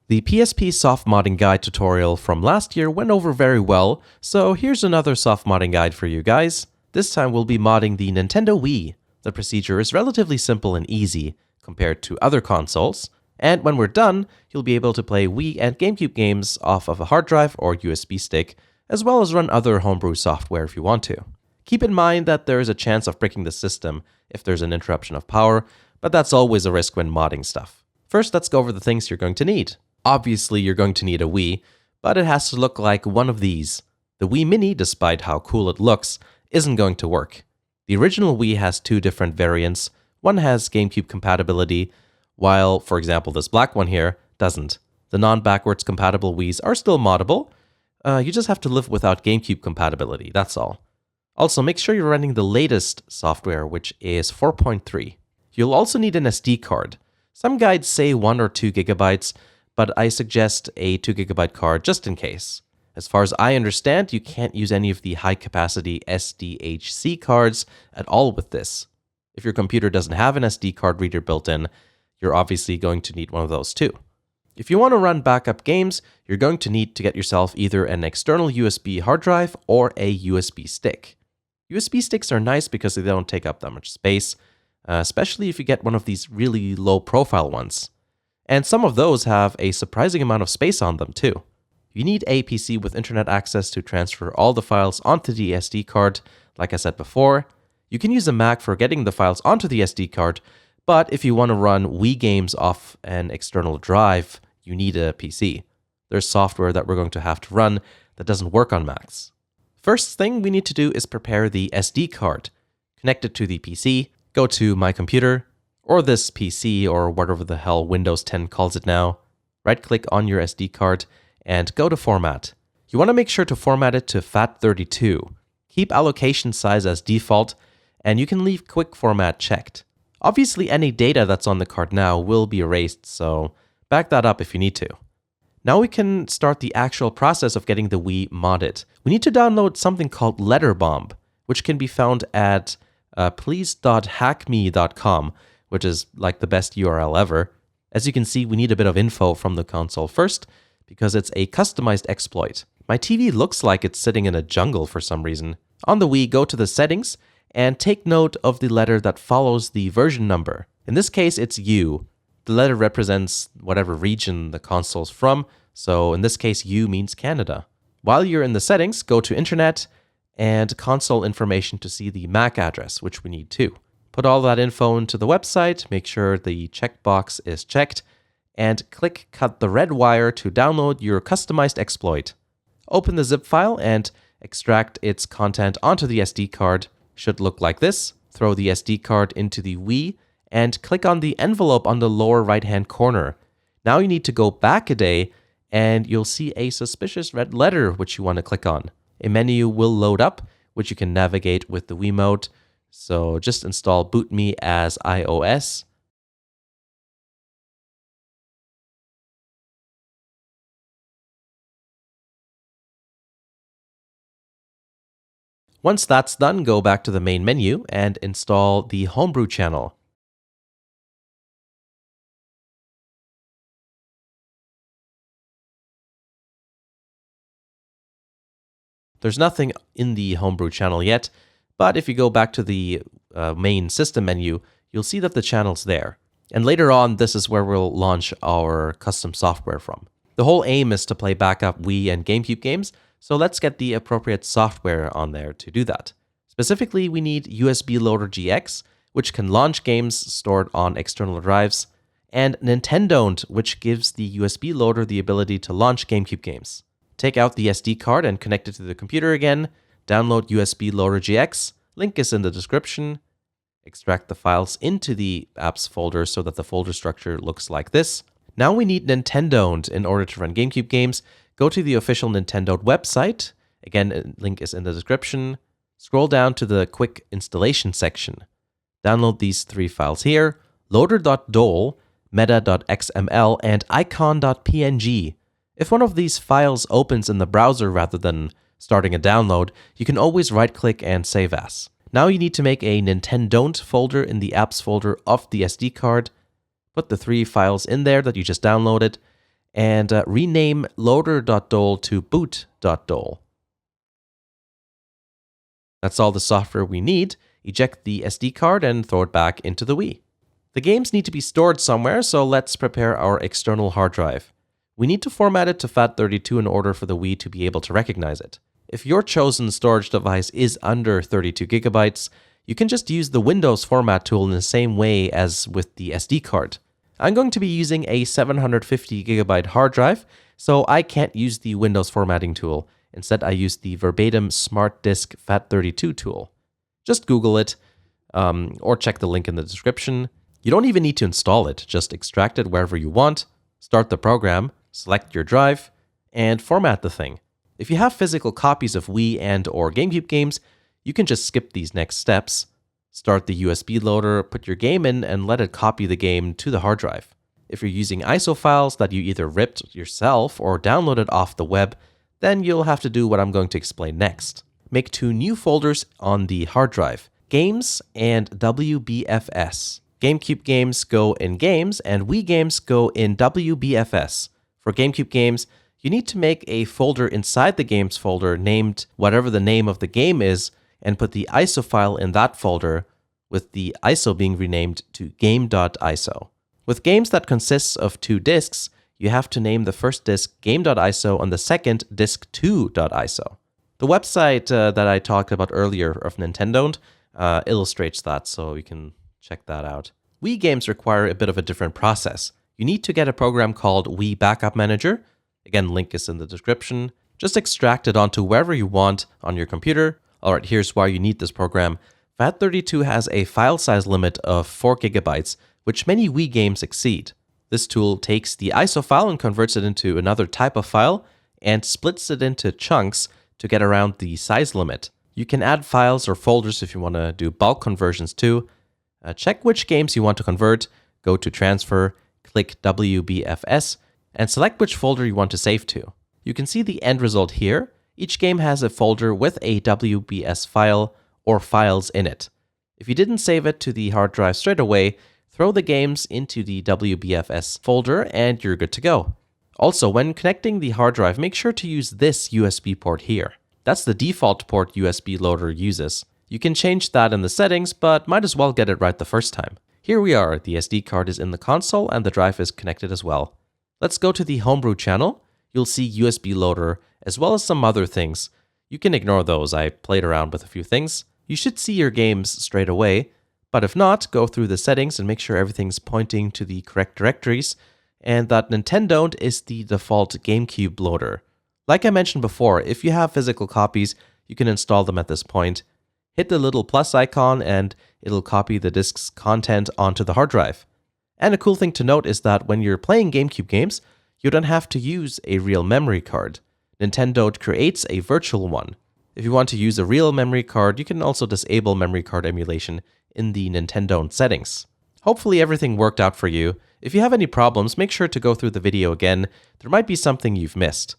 The PSP soft modding guide tutorial from last year went over very well, so here's another soft modding guide for you guys. This time we'll be modding the Nintendo Wii. The procedure is relatively simple and easy compared to other consoles, and when we're done, you'll be able to play Wii and GameCube games off of a hard drive or USB stick, as well as run other homebrew software if you want to. Keep in mind that there is a chance of breaking the system if there's an interruption of power, but that's always a risk when modding stuff. First, let's go over the things you're going to need. Obviously, you're going to need a Wii, but it has to look like one of these. The Wii Mini, despite how cool it looks, isn't going to work. The original Wii has two different variants. One has GameCube compatibility, while, for example, this black one here doesn't. The non-backwards compatible Wiis are still moddable. You just have to live without GameCube compatibility, that's all. Also, make sure you're running the latest software, which is 4.3. You'll also need an SD card. Some guides say 1 or 2 gigabytes, but I suggest a 2 gigabyte card just in case. As far as I understand, you can't use any of the high-capacity SDHC cards at all with this. If your computer doesn't have an SD card reader built in, you're obviously going to need one of those too. If you want to run backup games, you're going to need to get yourself either an external USB hard drive or a USB stick. USB sticks are nice because they don't take up that much space, especially if you get one of these really low-profile ones. And some of those have a surprising amount of space on them too. You need a PC with internet access to transfer all the files onto the SD card, like I said before. You can use a Mac for getting the files onto the SD card, but if you want to run Wii games off an external drive, you need a PC. There's software that we're going to have to run that doesn't work on Macs. First thing we need to do is prepare the SD card. Connect it to the PC, go to My Computer, or this PC, or whatever the hell Windows 10 calls it now. Right-click on your SD card and go to Format. You want to make sure to format it to FAT32. Keep allocation size as default, and you can leave Quick Format checked. Obviously, any data that's on the card now will be erased, so back that up if you need to. Now we can start the actual process of getting the Wii modded. We need to download something called Letterbomb, which can be found at please.hackme.com, which is like the best URL ever. As you can see, we need a bit of info from the console first, because it's a customized exploit. My TV looks like it's sitting in a jungle for some reason. On the Wii, go to the settings, and take note of the letter that follows the version number. In this case, it's U. The letter represents whatever region the console's from, so in this case, U means Canada. While you're in the settings, go to Internet and console information to see the MAC address, which we need too. Put all that info into the website, make sure the checkbox is checked, and click Cut the Red Wire to download your customized exploit. Open the zip file and extract its content onto the SD card. Should look like this. Throw the SD card into the Wii and click on the envelope on the lower right-hand corner. Now you need to go back a day and you'll see a suspicious red letter which you want to click on. A menu will load up, which you can navigate with the Wiimote. So just install BootMe as iOS. Once that's done, go back to the main menu and install the Homebrew channel. There's nothing in the Homebrew channel yet, but if you go back to the main system menu, you'll see that the channel's there. And later on, this is where we'll launch our custom software from. The whole aim is to play backup Wii and GameCube games, so let's get the appropriate software on there to do that. Specifically, we need USB Loader GX, which can launch games stored on external drives, and Nintendo, which gives the USB loader the ability to launch GameCube games. Take out the SD card and connect it to the computer again, download USB Loader GX, link is in the description, extract the files into the apps folder so that the folder structure looks like this. Now we need Nintendo in order to run GameCube games. Go to the official Nintendo website. Again, a link is in the description. Scroll down to the quick installation section. Download these 3 files here, loader.dol, meta.xml, and icon.png. If one of these files opens in the browser rather than starting a download, you can always right-click and save as. Now you need to make a Nintendo folder in the apps folder of the SD card. Put the 3 files in there that you just downloaded, and rename loader.dol to boot.dol. That's all the software we need. Eject the SD card and throw it back into the Wii. The games need to be stored somewhere, so let's prepare our external hard drive. We need to format it to FAT32 in order for the Wii to be able to recognize it. If your chosen storage device is under 32 gigabytes, you can just use the Windows format tool in the same way as with the SD card. I'm going to be using a 750 gigabyte hard drive, so I can't use the Windows formatting tool. Instead, I use the verbatim Smart Disk FAT32 tool. Just Google it, or check the link in the description. You don't even need to install it, just extract it wherever you want, start the program, select your drive, and format the thing. If you have physical copies of Wii and/or GameCube games, you can just skip these next steps. Start the USB loader, put your game in, and let it copy the game to the hard drive. If you're using ISO files that you either ripped yourself or downloaded off the web, then you'll have to do what I'm going to explain next. Make 2 new folders on the hard drive, Games and WBFS. GameCube games go in Games, and Wii games go in WBFS. For GameCube games, you need to make a folder inside the Games folder named whatever the name of the game is, and put the ISO file in that folder, with the ISO being renamed to game.iso. With games that consists of 2 disks, you have to name the first disk game.iso and the second disk2.iso. The website that I talked about earlier of Nintendo illustrates that, so you can check that out. Wii games require a bit of a different process. You need to get a program called Wii Backup Manager. Again, link is in the description. Just extract it onto wherever you want on your computer. Alright, here's why you need this program. FAT32 has a file size limit of 4 gigabytes, which many Wii games exceed. This tool takes the ISO file and converts it into another type of file and splits it into chunks to get around the size limit. You can add files or folders if you want to do bulk conversions too. Check which games you want to convert, go to Transfer, click WBFS, and select which folder you want to save to. You can see the end result here. Each game has a folder with a WBS file or files in it. If you didn't save it to the hard drive straight away, throw the games into the WBFS folder and you're good to go. Also, when connecting the hard drive, make sure to use this USB port here. That's the default port USB loader uses. You can change that in the settings, but might as well get it right the first time. Here we are, the SD card is in the console and the drive is connected as well. Let's go to the Homebrew channel. You'll see USB loader, as well as some other things. You can ignore those, I played around with a few things. You should see your games straight away, but if not, go through the settings and make sure everything's pointing to the correct directories, and that Nintendo is the default GameCube loader. Like I mentioned before, if you have physical copies, you can install them at this point. Hit the little plus icon and it'll copy the disk's content onto the hard drive. And a cool thing to note is that when you're playing GameCube games, you don't have to use a real memory card. Nintendo creates a virtual one. If you want to use a real memory card, you can also disable memory card emulation in the Nintendo settings. Hopefully everything worked out for you. If you have any problems, make sure to go through the video again. There might be something you've missed.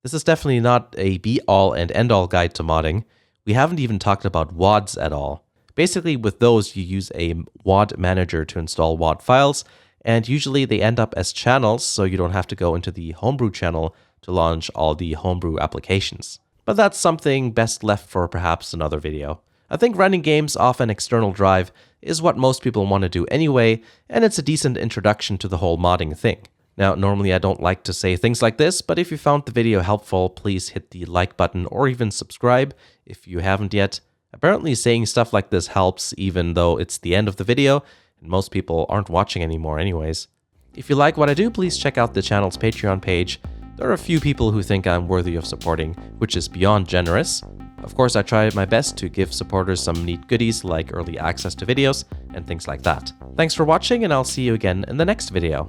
This is definitely not a be-all and end-all guide to modding. We haven't even talked about WADs at all. Basically, with those, you use a WAD manager to install WAD files, and usually they end up as channels, so you don't have to go into the Homebrew channel to launch all the Homebrew applications. But that's something best left for perhaps another video. I think running games off an external drive is what most people want to do anyway, and it's a decent introduction to the whole modding thing. Now, normally I don't like to say things like this, but if you found the video helpful, please hit the like button or even subscribe if you haven't yet. Apparently saying stuff like this helps even though it's the end of the video, and most people aren't watching anymore anyways. If you like what I do, please check out the channel's Patreon page. There are a few people who think I'm worthy of supporting, which is beyond generous. Of course, I try my best to give supporters some neat goodies like early access to videos and things like that. Thanks for watching, and I'll see you again in the next video.